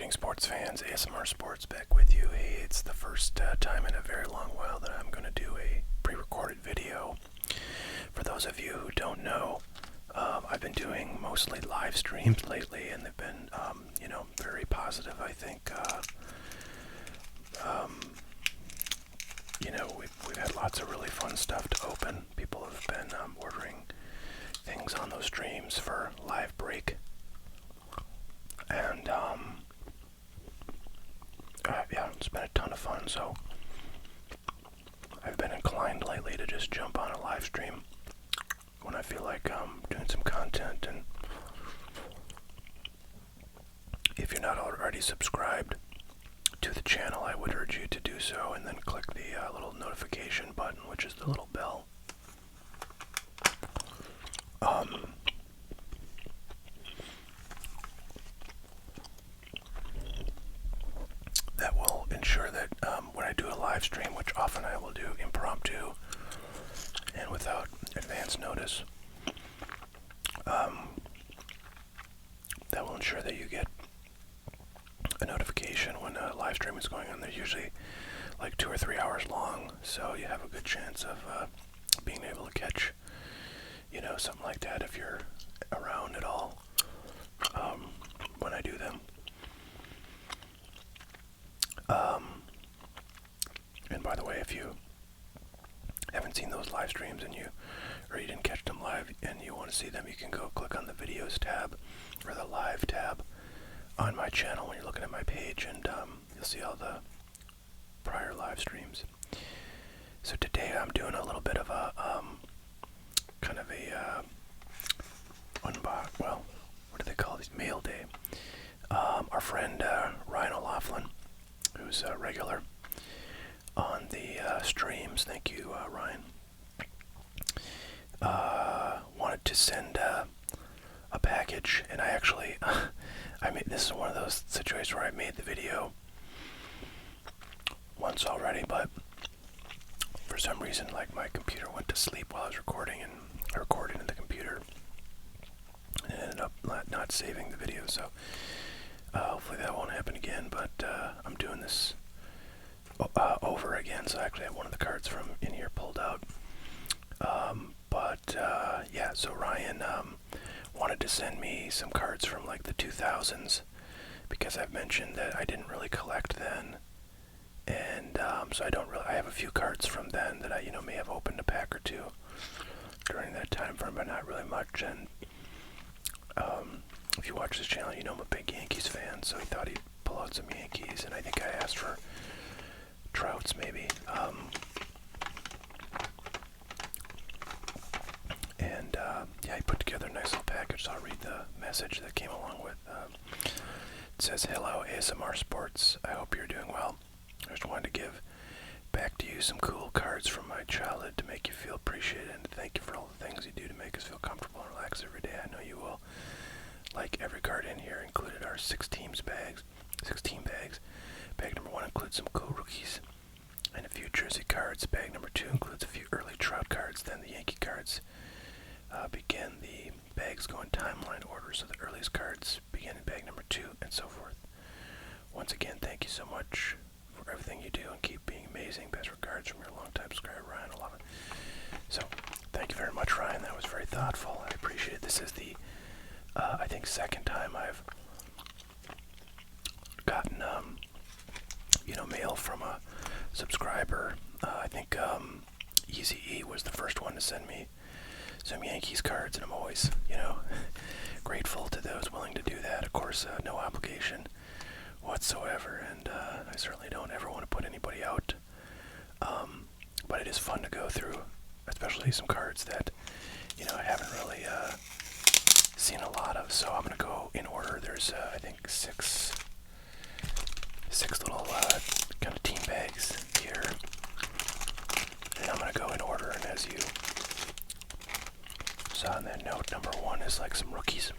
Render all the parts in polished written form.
evening, sports fans. ASMR Sports back with you. Hey, it's the first time in a very long while that I'm going to do a pre-recorded video. For those of you who don't know, I've been doing mostly live streams lately, and they've been, very positive, I think. We've had lots of really fun stuff to open. People have been ordering things on those streams for live break. And, it's been a ton of fun, so I've been inclined lately to just jump on a live stream when I feel like doing some content. And if you're not already subscribed to the channel, I would urge you to do so, and then click the little notification button, which is the little bell. That will ensure that when I do a live stream, which often I will do impromptu and without advance notice, that will ensure that you get a notification when a live stream is going on. They're usually like 2 or 3 hours long, so you have a good chance of being able to catch, something like that if you're around at all when I do them. And by the way, if you haven't seen those live streams or you didn't catch them live and you want to see them, you can go click on the videos tab or the live tab on my channel when you're looking at my page, and you'll see all the prior live streams. So today I'm doing a little bit of a kind of a what do they call these? Mail day. Our friend Ryan O'Laughlin, who's a regular on the streams, thank you, Ryan, wanted to send a package, and I actually this is one of those situations where I made the video once already, but for some reason, like, my computer went to sleep while I was recording, and I recorded in the computer and it ended up not saving the video, so hopefully that won't happen again. But I'm doing this over again, so I actually have one of the cards from in here pulled out. So Ryan wanted to send me some cards from like the 2000s, because I've mentioned that I didn't really collect then, and so I have a few cards from then that I may have opened a pack or two during that time frame, but not really much. And if you watch this channel, I'm a big Yankees fan, so he thought he'd pull out some Yankees, and I think I asked for Trouts maybe. He put together a nice little package, so I'll read the message that came along with. It says, "Hello, ASMR Sports. I hope you're doing well. I just wanted to give back to you some cool cards from my childhood to make you feel appreciated, and thank you for all the things you do to make us feel comfortable and relax every day. I know you will. Like every card in here included our 16 bags. Bag number 1 includes some cool rookies and a few jersey cards. Bag number 2 includes a few early Trout cards. Then the Yankee cards begin. The bags go in timeline order, so the earliest cards begin in bag number 2, and so forth. Once again, thank you so much for everything you do, and keep being amazing. Best regards from your longtime subscriber, Ryan. I love it." So, thank you very much, Ryan. That was very thoughtful. I appreciate it. This is the, I think, second time I've gotten, mail from a subscriber. I think Easy E was the first one to send me some Yankees cards, and I'm always, grateful to those willing to do that. Of course, no obligation whatsoever, and I certainly don't ever want to put anybody out. But it is fun to go through, especially some cards that, I haven't really seen a lot of. So I'm going to go in order. There's, I think, six little kind of team bags here. And I'm going to go in order, and as you saw in that note, number 1 is like some rookies.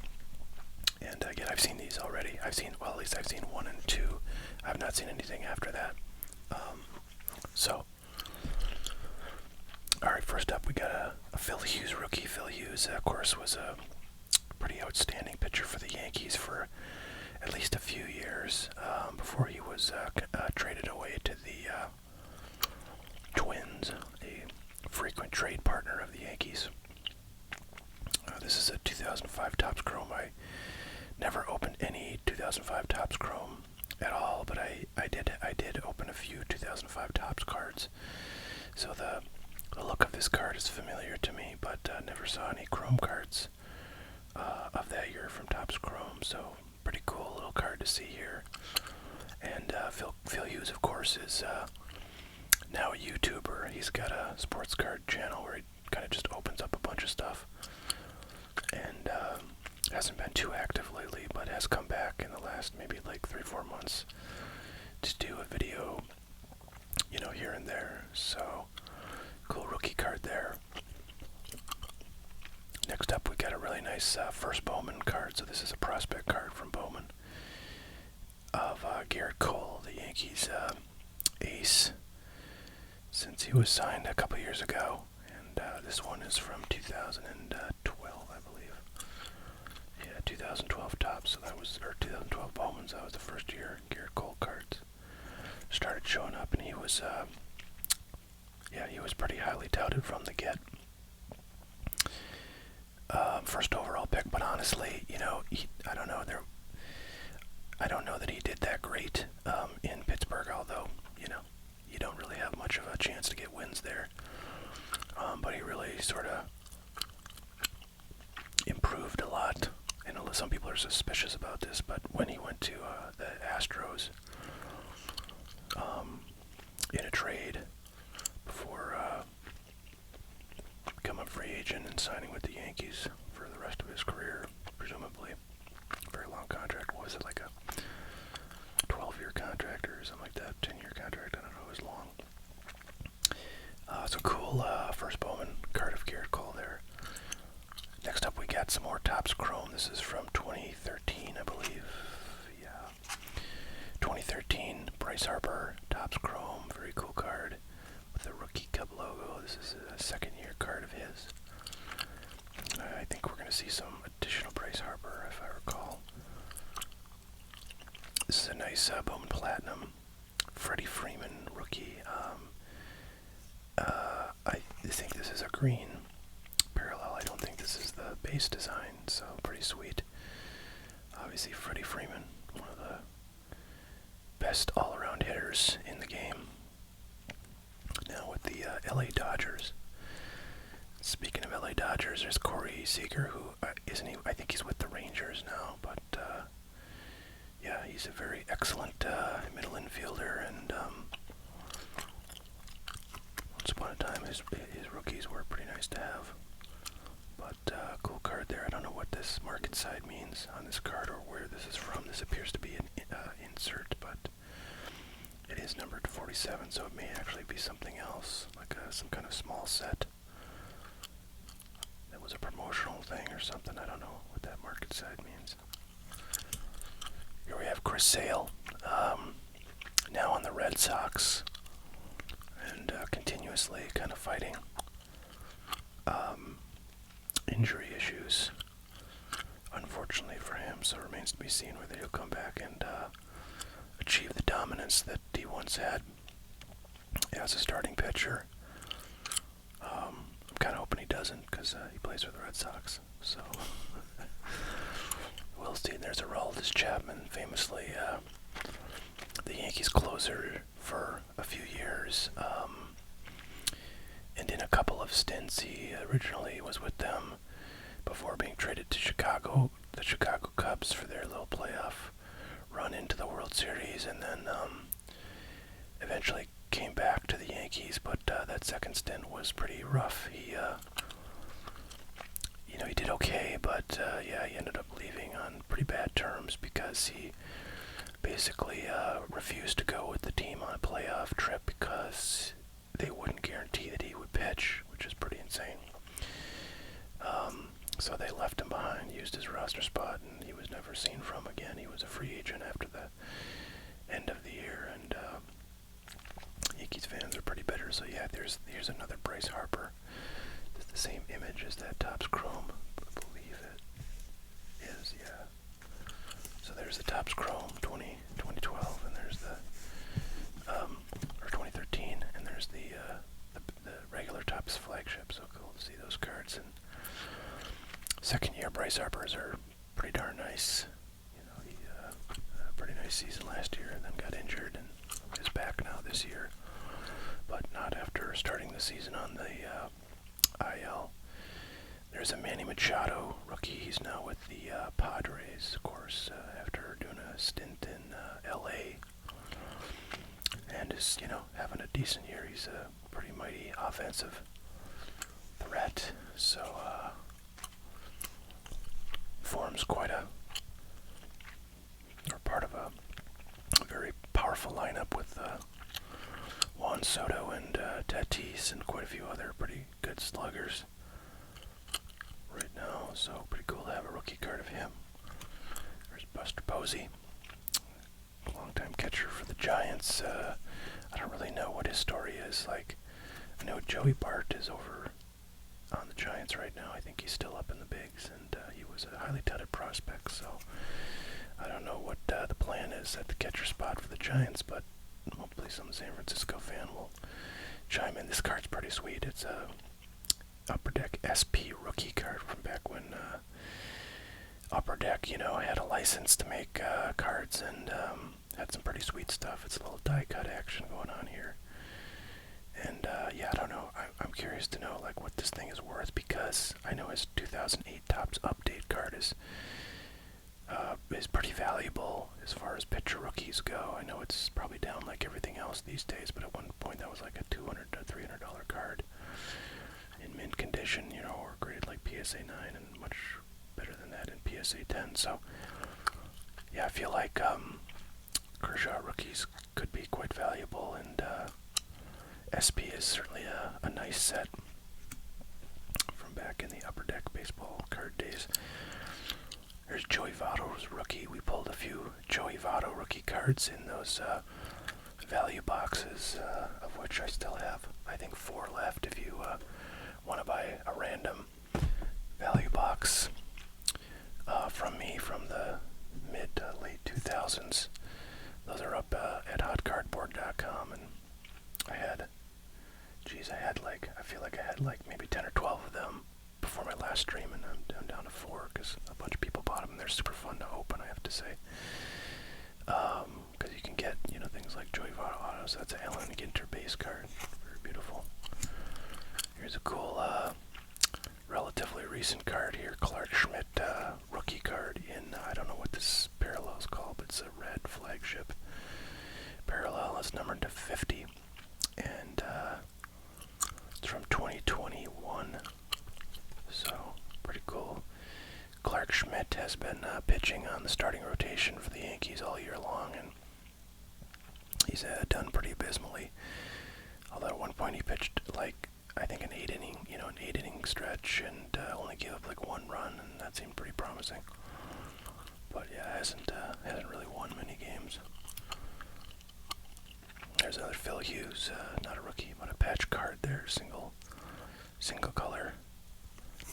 And again, I've seen these already. At least I've seen 1 and 2. I've not seen anything after that. Alright, first up we got a Phil Hughes rookie. Phil Hughes, of course, was a pretty outstanding pitcher for the Yankees for at least a few years before he was traded away to the Twins, a frequent trade partner of the Yankees. This is a 2005 Topps Chrome. I never opened any 2005 Topps Chrome at all, but I did open a few 2005 Topps cards. So the look of this card is familiar to me, but never saw any Chrome cards of that year from Topps Chrome. So pretty cool little card to see here. And Phil Hughes, of course, is now a YouTuber. He's got a sports card channel where he kind of just opens up a bunch of stuff. And hasn't been too active lately, but has come back in the last maybe like 3-4 months to do a video, you know, here and there. So cool rookie card there. Next up, we got a really nice first Bowman card. So this is a prospect card from Bowman of Garrett Cole, the Yankees ace, since he was signed a couple years ago. And this one is from 2012, I believe. Yeah, 2012 Topps. So that was, or 2012 Bowman's. That was the first year Garrett Cole cards started showing up, and he was, he was pretty highly touted from the get. First overall pick, but honestly, you know, I don't know that he did that great in Pittsburgh, although, you know, you don't really have much of a chance to get wins there. But he really sort of improved a lot. And some people are suspicious about this, but when he went to the Astros in a trade before becoming a free agent and signing with the Yankees for the rest of his career, presumably. Very long contract. What was it, like a 12-year contract or something like that? 10-year contract? I don't know. It was long. So cool first Bowman card of Garrett Cole there. Next up, we got some more Topps Chrome. This is from 2013, I believe. Yeah. 2013 Bryce Harper Topps Chrome. Very cool card with the Rookie Cup logo. This is a second-year card of his. I think we're going to see some additional Bryce Harper, if I recall. This is a nice Bowman Platinum Freddie Freeman rookie. I think this is a green parallel. I don't think this is the base design, so pretty sweet. Obviously, Freddie Freeman, one of the best all-around hitters in the game. Now with the LA Dodgers. Speaking of LA Dodgers, there's Corey Seager, who isn't he? I think he's with the Rangers now, but yeah, he's a very excellent middle infielder, and once upon a time his rookies were pretty nice to have. But cool card there. I don't know what this market side means on this card or where this is from. This appears to be an insert, but it is numbered 47, so it may actually be something else, like some kind of small set. That was a promotional thing or something. I don't know what that market side means. Here we have Chris Sale, now on the Red Sox, and continuously kind of fighting injury issues, unfortunately for him, so it remains to be seen whether he'll come back and achieve the dominance that he once had as a starting pitcher. I'm kind of hoping he doesn't, because he plays for the Red Sox, so we'll see. There's Aroldis Chapman, famously the Yankees closer for a few years, and in a couple of stints. He originally was with them before being traded to Chicago, the Chicago Cubs, for their little playoff run into the World Series, and then eventually came back to the Yankees, but that second stint was pretty rough. He he did okay, but he ended up leaving on pretty bad terms because he basically refused to go with the team on a playoff trip because they wouldn't guarantee that he would pitch, which is pretty insane. So they left him behind, used his roster spot, and he was never seen from again. He was a free agent after the end of the year, and Yankees fans are pretty bitter. So yeah, here's another Bryce Harper. It's the same image as that Topps Chrome, I believe it is, yeah. So there's the Topps Chrome 2012, and there's the or 2013, and there's the regular Topps flagship. So cool to see those cards. And second year Bryce Harper's are pretty darn nice. You know, he had a pretty nice season last year, and then got injured and is back now this year, but not after starting the season on the IL. There's a Manny Machado rookie. He's now with the Padres, of course, after doing a stint in LA, and is, you know, having a decent year. He's a pretty mighty offensive threat, so forms quite a, or part of a very powerful lineup with Juan Soto and Tatis and quite a few other pretty good sluggers right now, so pretty cool to have a rookie card of him. There's Buster Posey, longtime catcher for the Giants. I don't really know what his story is. Like, I know Joey Bart is over on the Giants right now. I think he's still up in the bigs, and he was a highly touted prospect, so I don't know what the plan is at the catcher spot for the Giants, but hopefully some San Francisco fan will chime in. This card's pretty sweet. It's a Upper Deck SP rookie card from back when Upper Deck, you know, had a license to make cards, and had some pretty sweet stuff. It's a little die cut action going on here. And yeah, I don't know. I'm curious to know like what this thing is worth, because I know his 2008 Topps Update card is pretty valuable as far as pitcher rookies go. I know it's probably down like everything else these days, but at one point that was like a $200 to $300 card in mint condition, you know, or graded like PSA 9 and much better than that in PSA 10. So yeah, I feel like Kershaw rookies could be quite valuable, and SP is certainly a nice set from back in the Upper Deck baseball card days. There's Joey Votto's rookie. We pulled a few Joey Votto rookie cards in those value boxes, of which I still have, I think, 4 left. If you want to buy a random value box from me from the mid to late 2000s, those are up at hotcardboard.com, and I feel like I had like maybe 10 or 12 of them before my last stream, and I'm down to 4 because a bunch of people bought them, and they're super fun to open, I have to say. Because you can get, you know, things like Joey Votto autos. That's an Allen Ginter base card. Very beautiful. Here's a cool, relatively recent card here. Clark Schmidt rookie card in, I don't know what this parallel is called, but it's a red flagship parallel. It's numbered to 50. And it's from 2021. So, pretty cool. Clark Schmidt has been pitching on the starting rotation for the Yankees all year long, and he's done pretty abysmally. Although at one point he pitched like, I think an 8 inning stretch, and only gave up like 1 run, and that seemed pretty promising. But yeah, hasn't really won many games. There's another Phil Hughes, not a rookie, but a patch card there, single color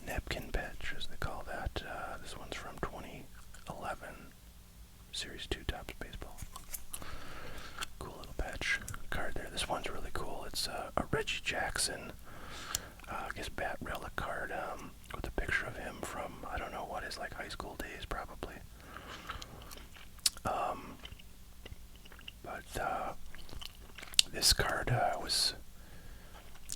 napkin patch, as they call that. This one's from 2011, Series 2 Topps Baseball. Cool little patch card there. This one's really cool. It's a Reggie Jackson, I guess, bat relic card with a picture of him from, I don't know what, his like high school days probably. But this card I was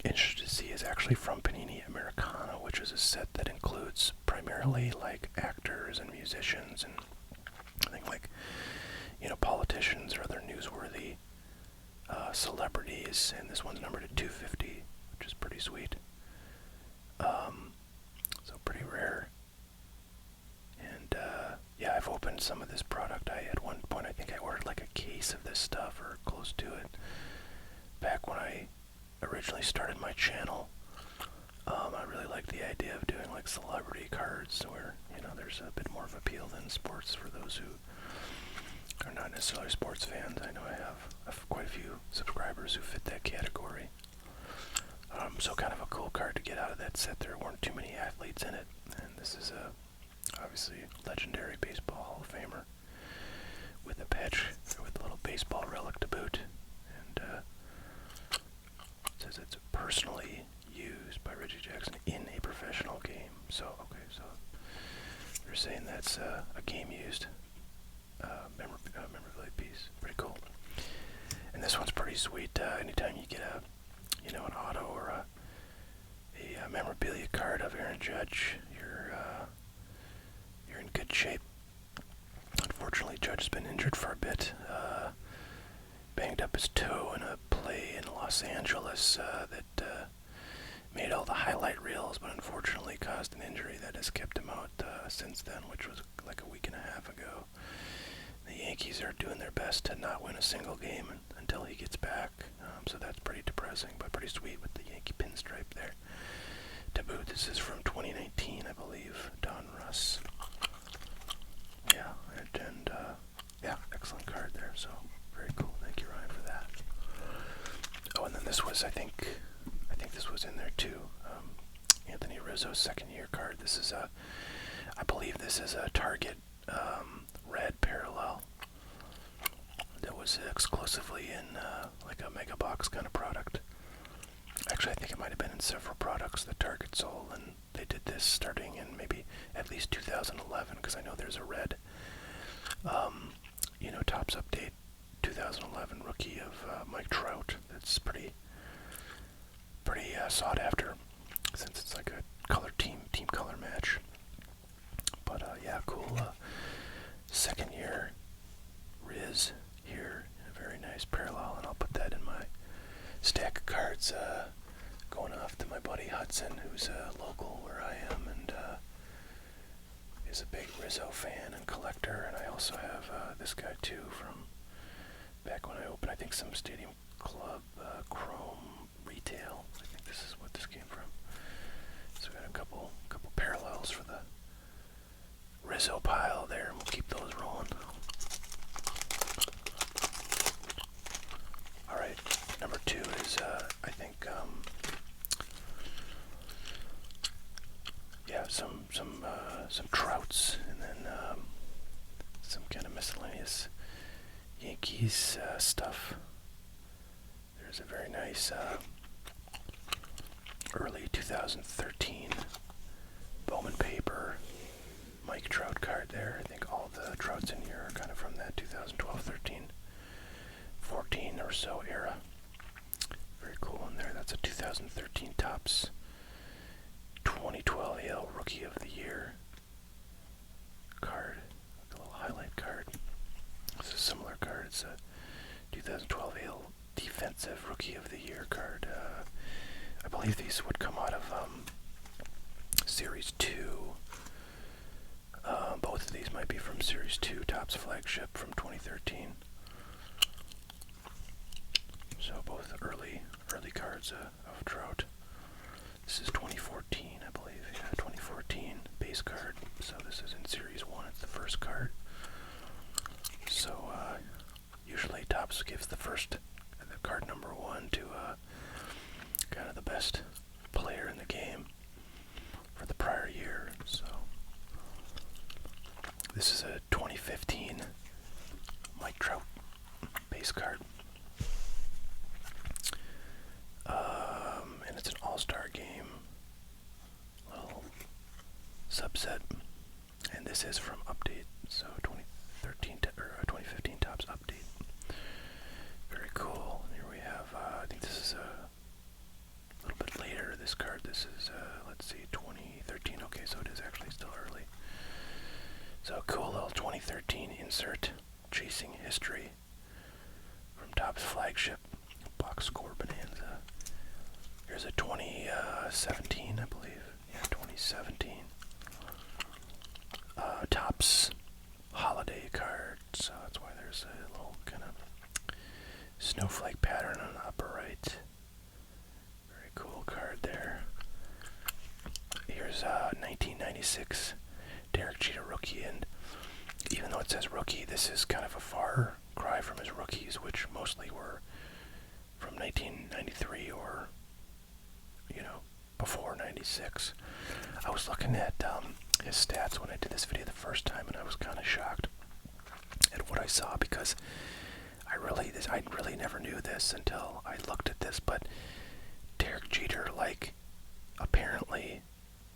interested to see is actually from Panini Americana, which is a set that includes primarily like actors and musicians and I think like, you know, politicians or other newsworthy celebrities, and this one's numbered at 250, which is pretty sweet. So pretty rare. And yeah, I've opened some of this product. At one point I think I ordered like a case of this stuff or close to it back when I originally started my channel. I really like the idea of doing like celebrity cards where, you know, there's a bit more of appeal than sports for those who are not necessarily sports fans. I know I have quite a few subscribers who fit that category. So kind of a cool card to get out of that set. There weren't too many athletes in it, and this is a obviously legendary baseball Hall of Famer. with a patch, with a little baseball relic to boot. And it says it's personally used by Reggie Jackson in a professional game. So, okay, so they're saying that's a game-used memorabilia piece. Pretty cool. And this one's pretty sweet. Anytime you get an auto or a memorabilia card of Aaron Judge, you're in good shape. Unfortunately, Judge has been injured for a bit. Banged up his toe in a play in Los Angeles that made all the highlight reels, but unfortunately caused an injury that has kept him out since then, which was like a week and a half ago. The Yankees are doing their best to not win a single game until he gets back, so that's pretty depressing, but pretty sweet with the Yankee pinstripe there. To boot, this is from 2019, I believe. Don Russ. Yeah, and yeah, excellent card there, so very cool. Thank you, Ryan, for that. Oh, and then this was, I think this was in there too. Anthony Rizzo's second-year card. This is I believe this is a Target red parallel that was exclusively in like a mega box kind of product. Actually, I think it might have been in several products that Target sold, and they did this starting in maybe at least 2011, because I know there's a red, Topps Update 2011 rookie of Mike Trout. That's pretty sought after, since it's like a color team color match. But yeah, cool. Second year Riz here, a very nice parallel, and I'll put that in my stack of cards. Going off to my buddy Hudson, who's local where I am, and is a big Rizzo fan and collector. And I also have this guy too from back when I opened, I think, some Stadium Club Chrome retail. I think this is what this came from. So we got a couple parallels for the Rizzo pile there, and we'll keep those rolling. Alright, number 2 is, I think, yeah, some Trouts, and then some kind of miscellaneous Yankees stuff. There's a very nice early 2013 Bowman paper Mike Trout card there. I think all the Trouts in here are kind of from that 2012, 13, 14 or so era. Very cool in there. That's a 2013 Topps 2012 AL Rookie of the Year card. Like a little highlight card. It's a similar card. It's a 2012 AL Defensive Rookie of the Year card. I believe these would come out of Series 2. Both of these might be from Series 2, Topps Flagship from 2013. So both early cards of Trout. This is 2014, I believe. Yeah, 2014 base card. So this is in Series 1. It's the first card. So usually Topps gives the card number 1 to kind of the best player in the game for the prior year. So this is a 2015 Mike Trout base card. And it's an all-star game, little subset. And this is from Update, so 2015 Topps Update. Very cool. Here we have, I think this is a little bit later, this card. This is, let's see, 2013. Okay, so it is actually still early. So cool little 2013 insert, Chasing History from Topps Flagship box score bonanza. Here's a 2017, I believe. Yeah, 2017. Topps holiday card. So that's why there's a little kind of snowflake pattern on the upper right. Very cool card there. Here's 1996 Derek Jeter rookie, and even though it says rookie, this is kind of a far cry from his rookies, which mostly were from 1993 or, before 96. I was looking at his stats when I did this video the first time, and I was kind of shocked at of what I saw, because I really never knew this until I looked at this, but Derek Jeter, like, apparently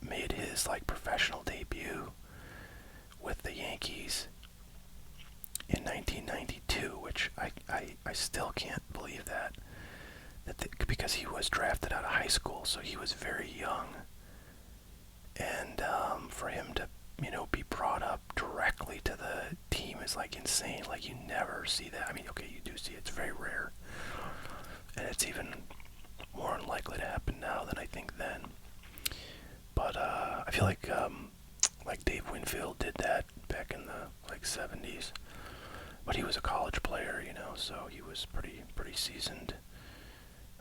made his, like, professional debut with the Yankees in 1992, which I still can't believe that. Because he was drafted out of high school, so he was very young. And for him to, be brought up directly to the team is, like, insane. Like, you never see that. I mean, okay, you do see it. It's very rare. And it's even more unlikely to happen now than I think then. But I feel like Dave Winfield did that back in the, like, 70s. But he was a college player, so he was pretty seasoned,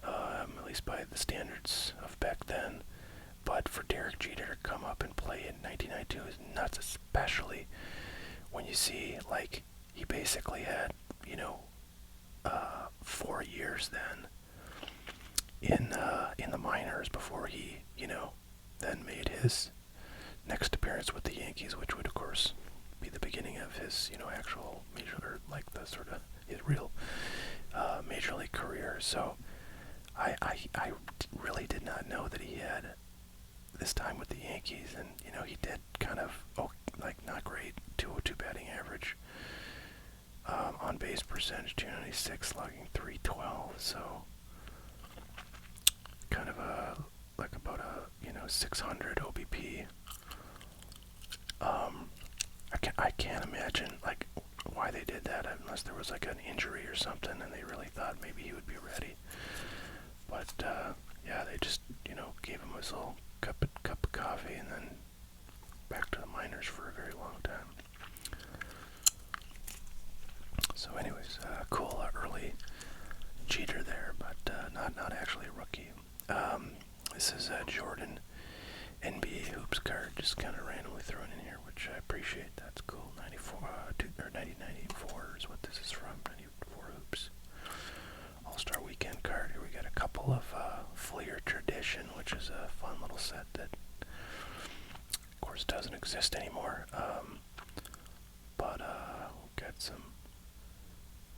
at least by the standards of back then. But for Derek Jeter to come up and play in 1992 is nuts, especially when you see, like, he basically had, 4 years then in the minors before he, then made his next appearance with the Yankees, which would, of course, be the beginning of his, actual major, or like the sort of his real major league career. So I really did not know that he had this time with the Yankees, and he did kind of not great, 202 batting average, on base percentage 296, slugging 312. So kind of about a 600 OBP. I can't imagine, like, why they did that, unless there was, like, an injury or something and they really thought maybe he would be ready. But yeah, they just gave him his little cup of coffee and then back to the minors for a very long time. So anyways, cool early Jeter there, but not actually a rookie. This is a Jordan NBA hoops card, just kind of randomly thrown in here, which I appreciate. That's cool. 1994 is what this is from. 94 hoops. All-Star Weekend card. Here we got a couple of Fleer Tradition, which is a fun little set that, of course, doesn't exist anymore. But we've got some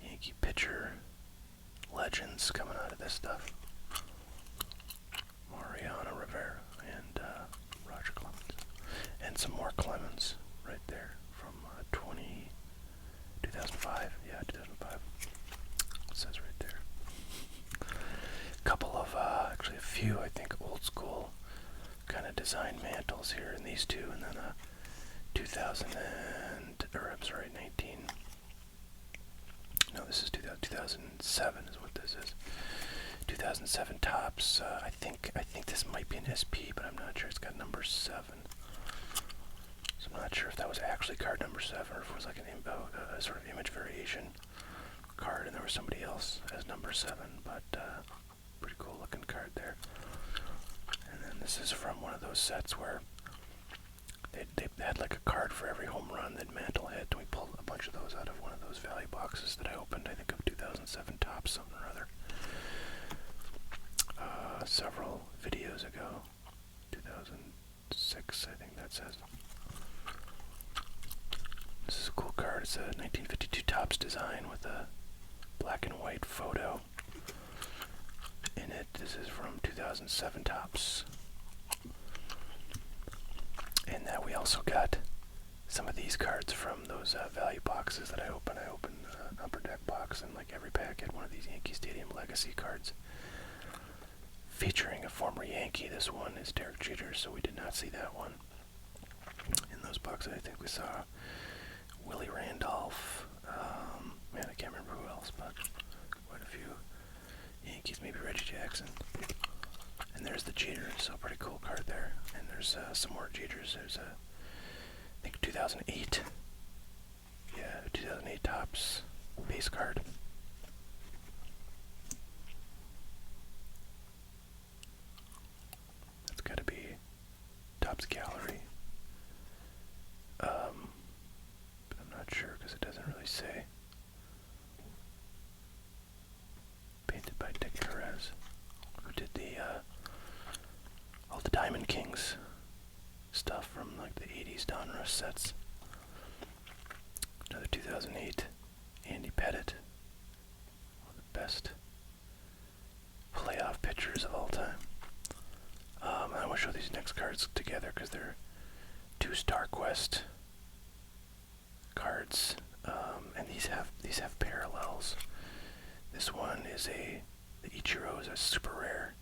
Yankee pitcher legends coming out of this stuff. Mariano Rivera and Roger Clemens. And some more Clemens right there from 2005. Yeah, 2005. It says right there. Couple of, actually a few, I think, old school kind of design mantles here in these two, and then a 2007 is what this is. 2007 Topps. I think this might be an SP, but I'm not sure. It's got number 7. So I'm not sure if that was actually card number 7 or if it was like a sort of image variation card and there was somebody else as number 7, but pretty cool looking card there. And then this is from one of those sets where they had like a card for every home run that Mantle hit, and we pulled a bunch of those out of one of those value boxes that I opened, I think of 2007 Topps something or other, several videos ago. 2006, I think that says. This is a cool card. It's a 1952 Topps design with a black and white photo in it. This is from 2007 Topps. And we also got some of these cards from those value boxes that I opened. I opened an Upper Deck box, and like every pack had one of these Yankee Stadium Legacy cards featuring a former Yankee. This one is Derek Jeter, so we did not see that one. In those boxes, I think we saw Willie Randolph. Man, I can't remember who else, but quite a few Yankees, maybe Reggie Jackson. And there's the Jeter, so pretty cool card there. And there's some more Jeters. There's I think 2008. Yeah, 2008 Topps base card. That's got to be Topps Gallery. But I'm not sure because it doesn't really say. Painted by Dick Perez, who did all the Diamond Kings stuff from like the 80s Donruss sets. Another 2008 Andy Pettitte, one of the best playoff pitchers of all time. I want to show these next cards together because they're two StarQuest cards, and these have parallels. This one is the Ichiro is a super rare,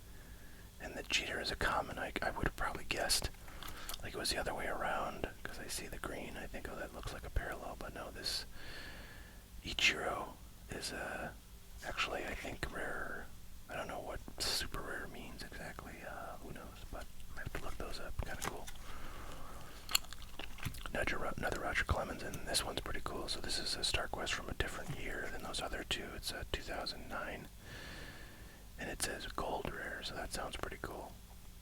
and the Jeter is a common. I would have probably guessed like it was the other way around because I see the green. I think, oh, that looks like a parallel, but no, this Ichiro is actually, I think, rare. I don't know what super rare means exactly. Who knows? But I have to look those up. Kind of cool. Another Roger Clemens, and this one's pretty cool. So this is a StarQuest from a different year than those other two. It's a 2009, and it says gold rare, so that sounds pretty cool.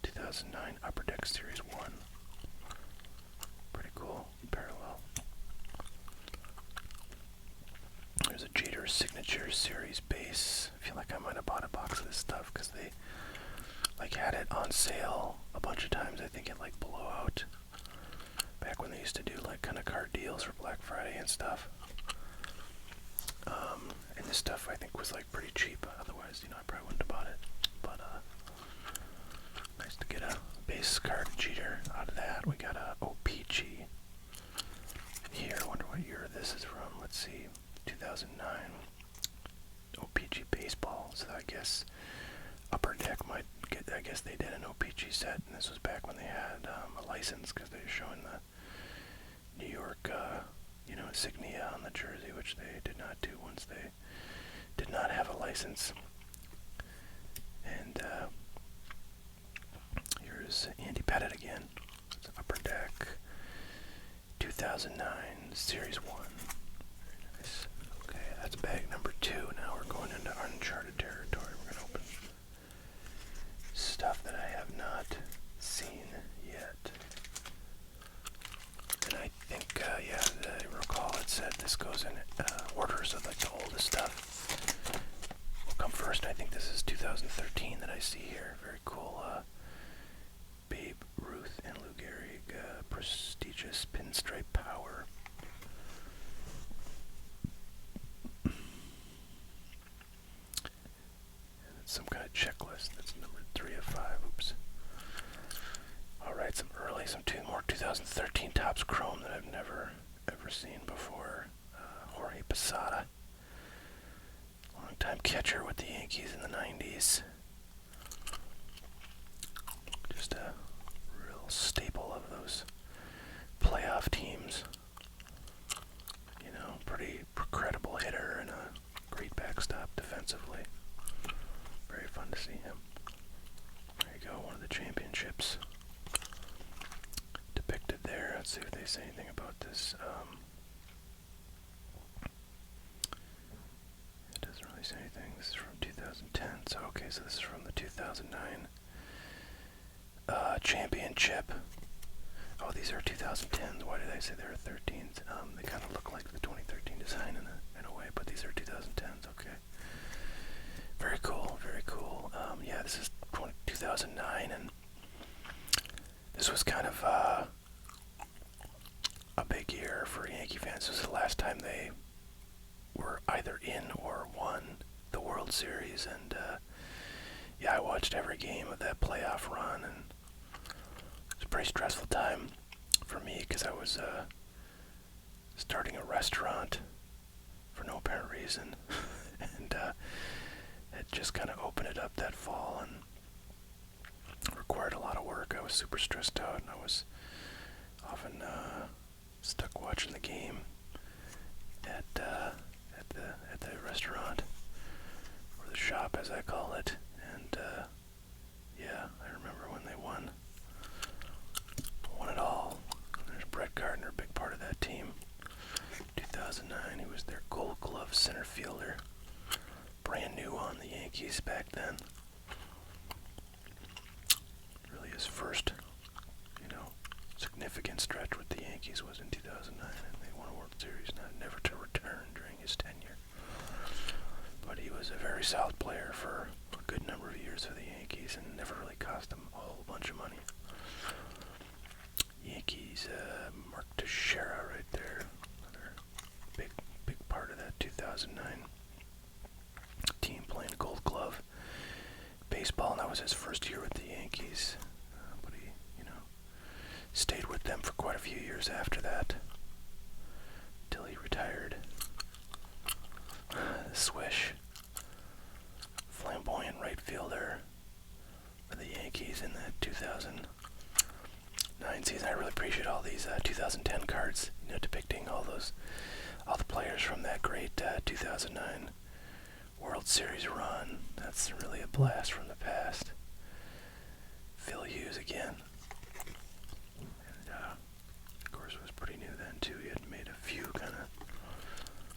2009 Upper Deck Series 1. Pretty cool. Parallel. There's a Jeter Signature Series base. I feel like I might have bought a box of this stuff because they like had it on sale a bunch of times. I think at like Blowout. Back when they used to do like kind of card deals for Black Friday and stuff. And this stuff I think was like pretty cheap. Otherwise, I probably wouldn't have bought it. But nice to get a base card Jeter out of that. We got a OPG here. I wonder what year this is from. Let's see, 2009. OPG baseball. So I guess Upper Deck might get. I guess they did an OPG set, and this was back when they had a license because they were showing the New York, insignia on the jersey, which they did not do once they did not have a license. And here's Andy Pettitte again. It's Upper Deck 2009 Series 1. Very nice. Okay, that's bag number 2. Now we're going into Uncharted territory. We're going to open stuff that I have not seen yet. And I think, I recall it said this goes in order, so like the oldest stuff will come first. I think this is 2013 that I see here. Very cool. Babe Ruth and Lou Gehrig, prestigious pinstripe power. And it's some kind of checklist. That's number 3 of 5. Oops. Alright, some 2013 Topps Chrome that I've never ever seen before. Jorge Posada. Longtime catcher with the Yankees in the 90s. Just a real staple of those playoff teams. Pretty credible hitter and a great backstop defensively. Very fun to see him. There you go, one of the championships depicted there. Let's see if they say anything about this. It doesn't really say anything. This is from 2010. So okay, so this is from the 2009 championship. Oh, these are 2010s. Why did I say they were 13s? They kind of look like the 2013 design in a way, but these are 2010s. Okay. Very cool. Very cool. Yeah, this is 2009, and this was kind of a big year for Yankee fans. This was the last time they were either in or won the World Series, and I watched every game of that playoff run, and it was a pretty stressful time for me because I was starting a restaurant for no apparent reason, and it just kind of opened it up that fall and required a lot of work. I was super stressed out, and I was often stuck watching the game at the restaurant, or the shop as I call it. And I remember when they won it all. There's Brett Gardner, big part of that team. 2009, he was their Gold Glove center fielder, brand new on the Yankees back then. Really his first, significant stretch with the Yankees was in 2009, and they won a World Series, never to return during his tenure. But he was a very solid player for a good number of years for the Yankees, and never really cost them a whole bunch of money. Yankees, Mark Teixeira right there, another big part of that 2009 years after that, till he retired. Swish, flamboyant right fielder for the Yankees in the 2009 season. I really appreciate all these 2010 cards, depicting all the players from that great 2009 World Series run. That's really a blast from the past. Phil Hughes again. And, of course, it was pretty new then, too. He had made a few kind of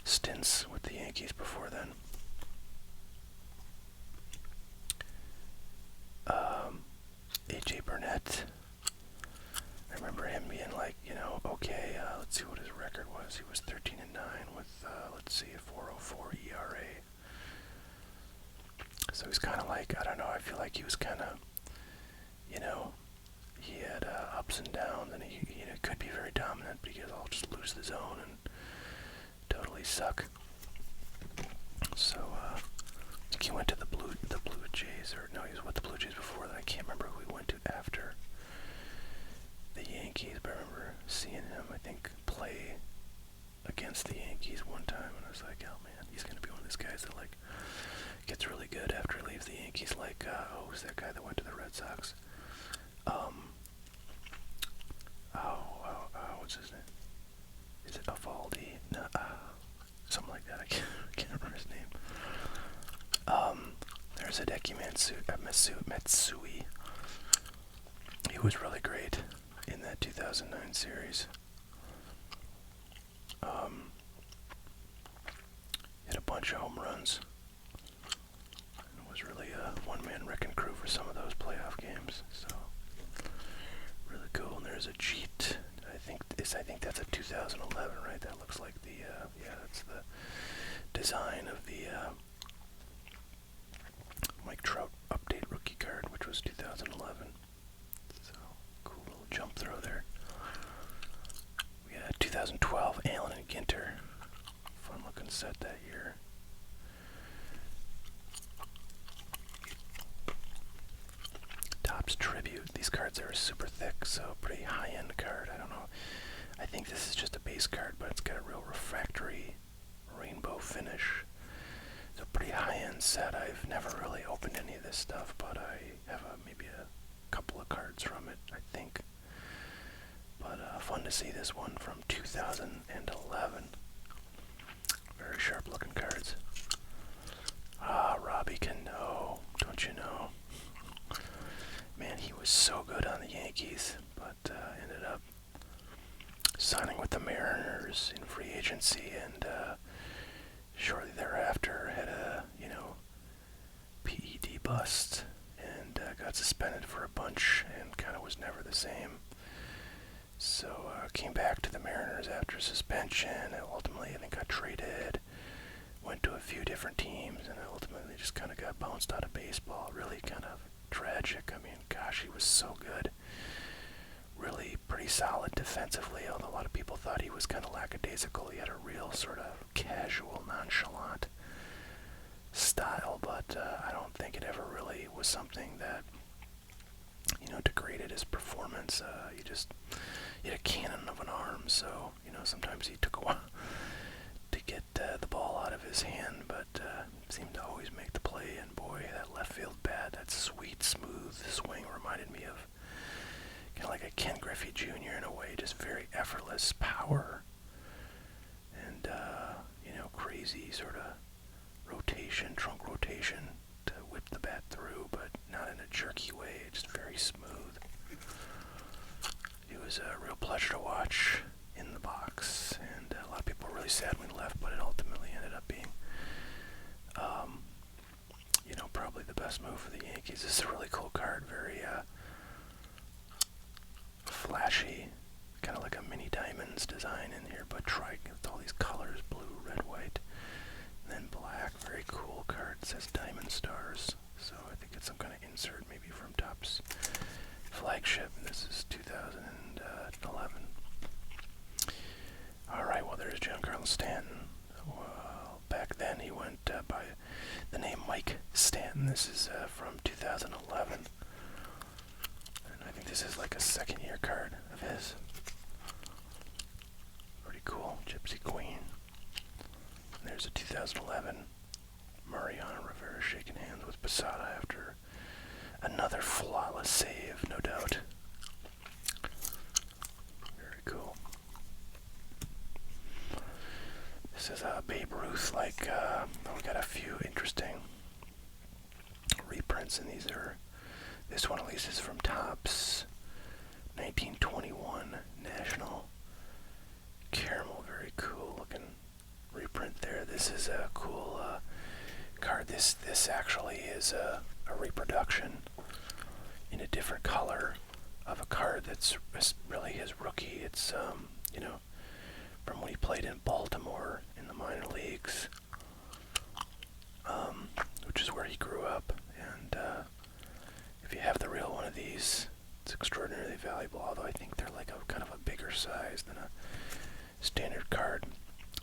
stints with the Yankees before then. A.J. Burnett. I remember him being like, okay, let's see what his record was. He was 13-9 with, let's see, a 4.04 ERA. So he's kind of like, I don't know, I feel like he was kind of, he had ups and downs, and he could be very dominant, but he could all just lose the zone and totally suck. So, he went to the Blue Jays, or no, he was with the Blue Jays before that. I can't remember who he went to after the Yankees, but I remember seeing him, I think, play against the Yankees one time, and I was like, oh man, he's going to be one of those guys that, like, gets really good after he leaves the Yankees, like, who's that guy that went to the Red Sox? What's his name? Is it Evaldi? No, something like that. I can't remember his name. There's Hideki Matsui. He was really great in that 2009 series. Hit a bunch of home runs. It was really a one-man wrecking crew for some of those playoff games. So really cool. And there's a Jeet. I think that's a 2011, right? That looks like the that's the design of the Mike Trout update rookie card, which was 2011. So cool little jump throw there. We got 2012 Allen and Ginter. Fun looking set that year. Topps Tribute. These cards are super thick, so pretty high-end card. I don't know. I think this is just a base card, but it's got a real refractory rainbow finish. It's a pretty high-end set. I've never really opened any of this stuff, but I have maybe a couple of cards from it, I think. But fun to see this one from 2011. Very sharp-looking cards. Robbie Cano, don't you know? Man, he was so good on the Yankees, but ended up signing with the Mariners in free agency, and shortly thereafter had a, PED bust, and got suspended for a bunch, and kind of was never the same. So came back to the Mariners after suspension, and ultimately I think got traded, went to a few different teams, and ultimately just kind of got bounced out of baseball. Really kind of tragic. I mean, gosh, he was so good. Really pretty solid defensively, although a lot of people thought he was kind of lackadaisical. He had a real sort of casual, nonchalant style, but I don't think it ever really was something that, degraded his performance. He had a cannon of an arm, so, sometimes he took a while to get the ball out of his hand, but seemed to always make the play, and boy, that left field bat, that sweet, smooth swing reminded me of kind of like a Ken Griffey Jr. in a way, just very effortless power, and, crazy sort of rotation, trunk rotation to whip the bat through, but not in a jerky way, just very smooth. It was a real pleasure to watch in the box, and a lot of people were really sad when he left, but it ultimately ended up being, probably the best move for the Yankees. This is a really cool card, very flashy, kind of like a mini diamonds design in here, but with all these colors, blue, red, white, and then black. Very cool card. It says Diamond Stars, so I think it's some kind of insert maybe from Topps flagship, and this is 2011. Alright, well there's Giancarlo Stanton. Well, back then he went by the name Mike Stanton. This is from 2011. And I think this is like a second year card of his. Gypsy Queen. And there's a 2011 Mariano Rivera shaking hands with Posada after another flawless save, no doubt. Very cool. This is Babe Ruth. We got a few interesting reprints, and this one at least is from Topps. 1921 National Caramel. Very cool looking reprint there. This is a cool card. This actually is a reproduction in a different color of a card that's really his rookie. It's from when he played in Baltimore in the minor leagues, which is where he grew up. And if you have the real one of these, it's extraordinarily valuable, although I think they're like a kind of a bigger size than a standard card.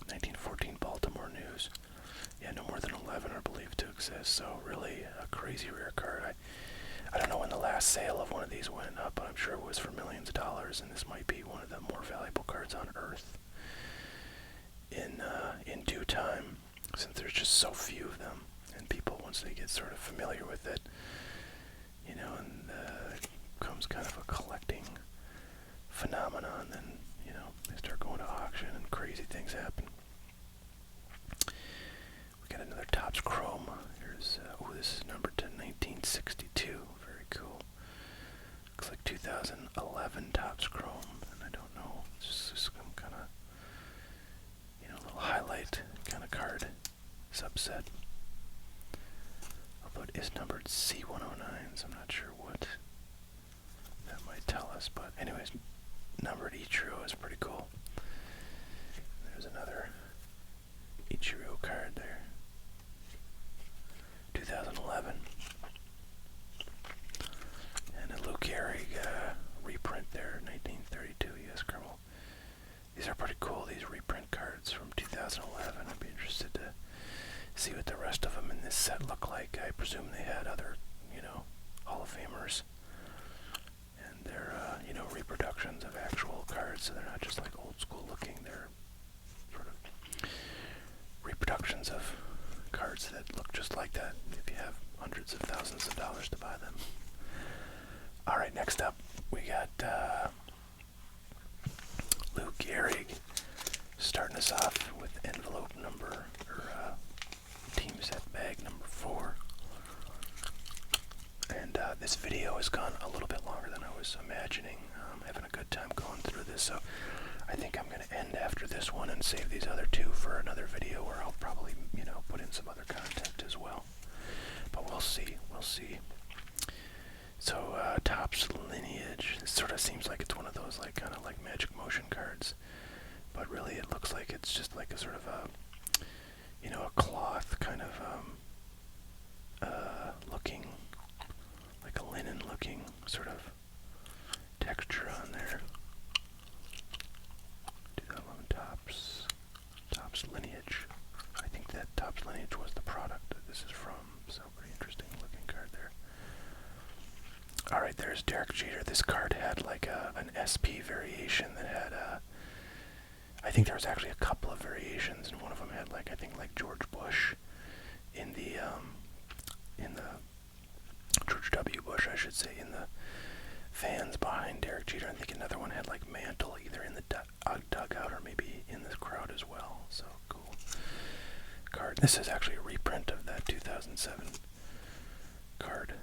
1914 Baltimore News. Yeah, no more than 11 are believed to exist, so really a crazy rare card. I don't know when the last sale of one of these went up, but I'm sure it was for millions of dollars, and this might be one of the more valuable cards on Earth in due time, since there's just so few of them, and people, once they get sort of familiar with it, and it becomes kind of a collecting phenomenon, then, they start going to auction and crazy things happen. We got another Topps Chrome. Here's, this is numbered to 1962. Very cool. Looks like 2011 Topps Chrome, and I don't know, it's just some kind of, little highlight kind of card subset. Although it is numbered C109, so I'm not sure what that might tell us, but anyways, numbered Ichiro is pretty cool. There's another Ichiro card there. 2011. And a Lou Gehrig reprint there, 1932 U.S. Kerbal. These are pretty cool, these reprint cards from 2011. I'd be interested to see what the rest of them in this set look like. I presume they had other, Hall of Famers. And they're, reproductions of actual cards, so they're not just like old school looking. They're sort of reproductions of cards that look just like that, if you have hundreds of thousands of dollars to buy them. Alright, next up, we got Lou Gehrig starting us off with envelope number, or team set bag number 4. And this video has gone a little bit longer than I was imagining. I'm having a good time going through this, so I think I'm going to end after this one and save these other two for another video where I'll probably, put in some other content as well. But we'll see. So, Topps Lineage. This sort of seems like it's one of those, kind of like Magic Motion cards. But really it looks like it's just like a sort of a, a cloth kind of, looking, like a linen looking sort of texture on there. 2011 Topps Lineage. I think that Topps Lineage was the product that this is from, so pretty interesting looking card there. Alright, there's Derek Jeter. This card had like an SP variation that had I think there was actually a couple of variations, and one of them had like George Bush in the George W. Bush, I should say, in the fans behind Derek Jeter. I think another one had like Mantle either in the dugout or maybe in the crowd as well. So cool card. This is actually a reprint of that 2007 card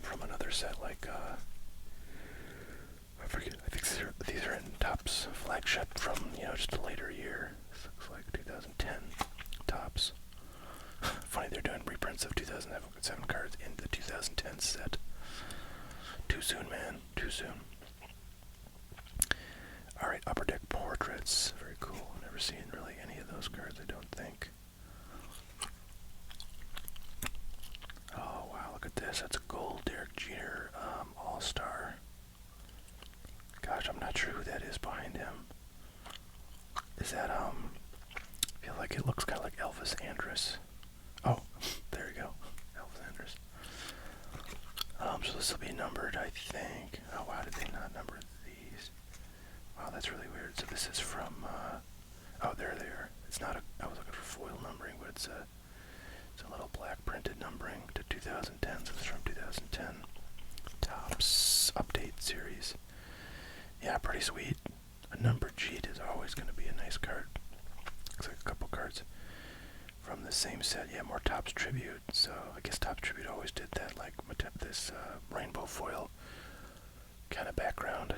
from another set, like I forget. I think these are in Topps flagship from just a later year. This looks like 2010 Topps. Funny they're doing reprints of 2007 cards in the 2010 set. Too soon, man. Too soon. Alright, Upper Deck Portraits. Very cool. Never seen really any of those cards, I don't think. Oh, wow, look at this. That's a gold Derek Jeter All-Star. Gosh, I'm not sure who that is behind him. Is that, I feel like it looks kind of like Elvis Andrus. Oh, there you go. Elvis Andrus. So this will be numbered, I think. Oh, why did they not number these? Wow, that's really weird. So this is from, oh, there they are. It's not I was looking for foil numbering, but it's a little black printed numbering to 2010. So it's from 2010. Topps Update Series. Yeah, pretty sweet. A numbered sheet is always going to be a nice card. Looks like a couple cards from the same set. Yeah, more Topps Tribute. So I guess Topps Tribute always did that, like this rainbow foil kind of background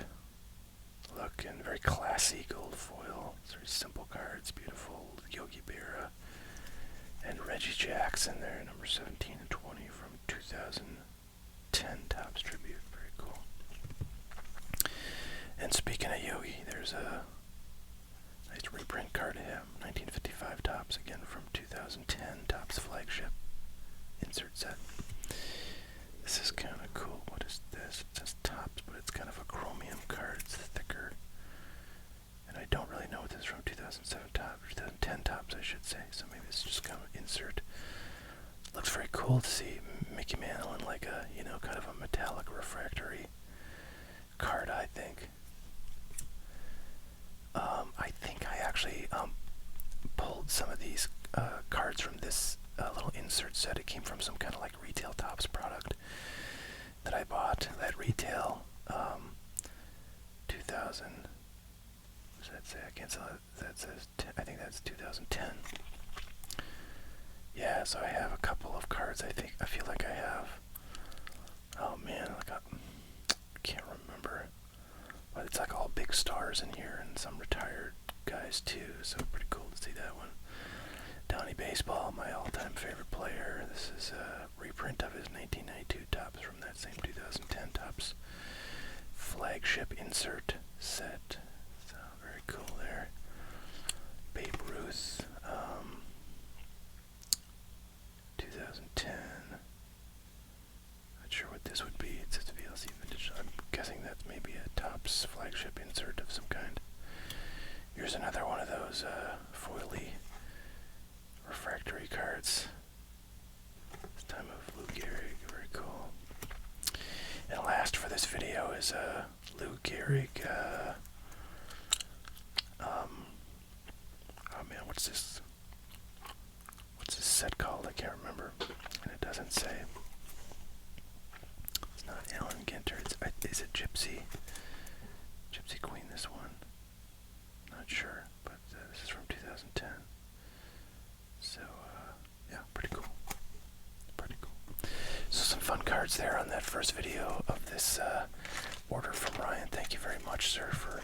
look, and very classy gold foil. It's very simple cards, beautiful. Yogi Berra and Reggie Jackson there, number 17 and 20 from 2010 Topps Tribute. Very cool. And speaking of Yogi, there's a nice reprint card of him, 1955 Topps, again from 2010 Topps flagship insert set. This is kind of cool. What is this? It says Topps, but it's kind of a chromium card. It's thicker. And I don't really know what this is from. 2007 Topps, 2010 Topps, I should say. So maybe it's just kind of insert. Looks very cool to see Mickey Mantle in like a, you know, kind of a metallic refractory card, I think. I think I actually pulled some of these cards from this little insert set. It came from some kind of like retail Topps product that I bought at retail. 2000. What does that say? I can't tell. That says. I think that's 2010. Yeah, so I have a couple of cards. I feel like I have. Oh man, I can't remember. But it's like all big stars in here and some retired guys too. So pretty cool to see that one. Donnie Baseball, my all-time favorite player. This is a reprint of his 1992 Topps from that same 2010 Topps flagship insert set. So very cool there. Babe Ruth, 2010. Not sure what this would be. It says VLC vintage. I'm guessing that's maybe a Topps flagship insert of some kind. Here's another one of those foily refractory cards. This time of Lou Gehrig, very cool. And last for this video is Lou Gehrig. Oh man, what's this? What's this set called? I can't remember, and it doesn't say. It's not Alan Ginter. Is it Gypsy? Gypsy Queen. This one. Not sure, but this is from 2010. So, yeah, pretty cool. Pretty cool. So some fun cards there on that first video of this order from Ryan. Thank you very much, sir, for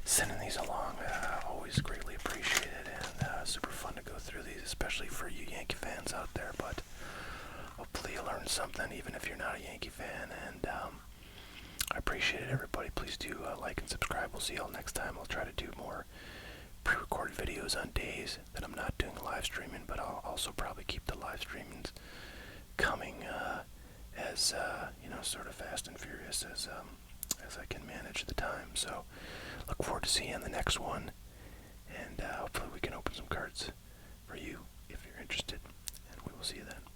sending these along. Always greatly appreciated, and super fun to go through these, especially for you Yankee fans out there. But hopefully you learned something, even if you're not a Yankee fan. And I appreciate it, everybody. Please do like and subscribe. We'll see y'all next time. I'll try to do more pre-recorded videos on days that I'm not doing live streaming, but I'll also probably keep the live streamings coming as you know, sort of fast and furious as I can manage the time. So look forward to seeing you in the next one, and hopefully we can open some cards for you if you're interested, and we will see you then.